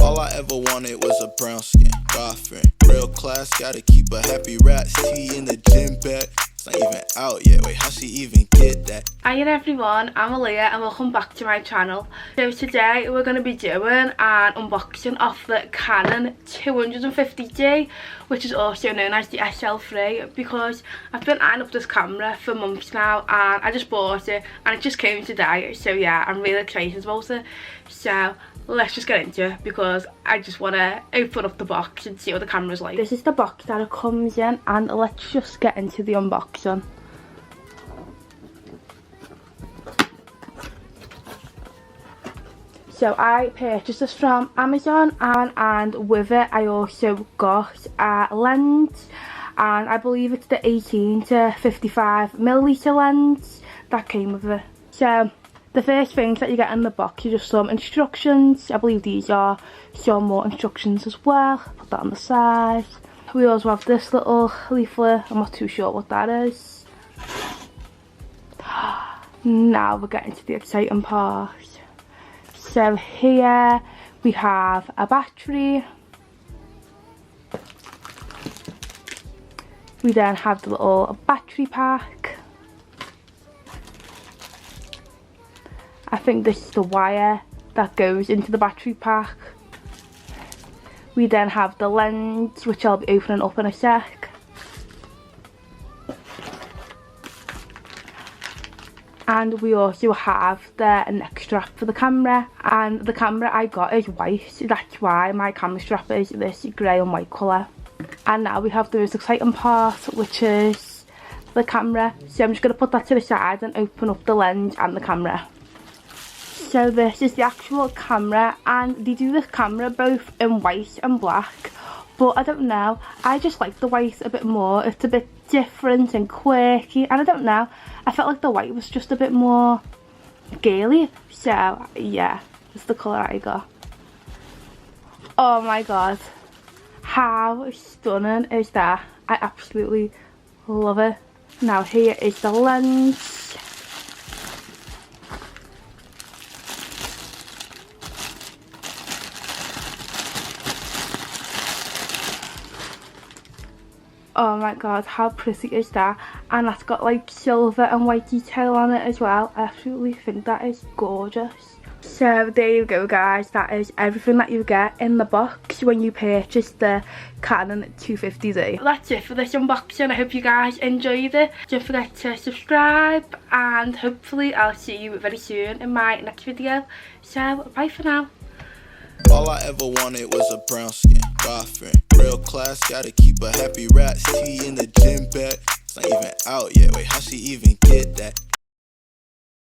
All I ever wanted was a brown skin girlfriend. Real class, gotta keep a happy rats tea in the gym bag. It's not even out yet, wait, how she even get that? Hiya everyone, I'm Aaliyah and welcome back to my channel. So today we're going to be doing an unboxing of the Canon 250D, which is also known as the SL3, because I've been eyeing up this camera for months now and I just bought it and it just came today. So yeah, I'm really excited about it. So let's just get into it because I just want to open up the box and see what the camera's like. This is the box that it comes in and let's just get into the unboxing. So I purchased this from Amazon and with it I also got a lens, and I believe it's the 18 to 55mm lens that came with it. So the first things that you get in the box are just some instructions. I believe these are some more instructions as well. Put that on the side. We also have this little leaflet. I'm not too sure what that is. Now we're getting to the exciting part. So here we have a battery. We then have the little battery pack. I think this is the wire that goes into the battery pack. We then have the lens, which I'll be opening up in a sec. And we also have the neck strap for the camera, and the camera I got is white, that's why my camera strap is this grey and white colour. And now we have the most exciting part, which is the camera. So I'm just going to put that to the side and open up the lens and the camera. So this is the actual camera, and they do this camera both in white and black, but I don't know, I just like the white a bit more. It's a bit different and quirky, and I don't know, I felt like the white was just a bit more girly. So yeah, it's the colour I got. Oh my god, how stunning is that? I absolutely love it. Now here is the lens. Oh my god, how pretty is that? And that's got like silver and white detail on it as well. I absolutely think that is gorgeous. So there you go guys, that is everything that you get in the box when you purchase the Canon 250D. That's it for this unboxing. I hope you guys enjoyed it. Don't forget to subscribe and hopefully I'll see you very soon in my next video. So bye for now. All I ever wanted was a brown skin girlfriend. Real class, gotta keep a happy rats tea in the gym bag. It's not even out yet, wait, how she even get that?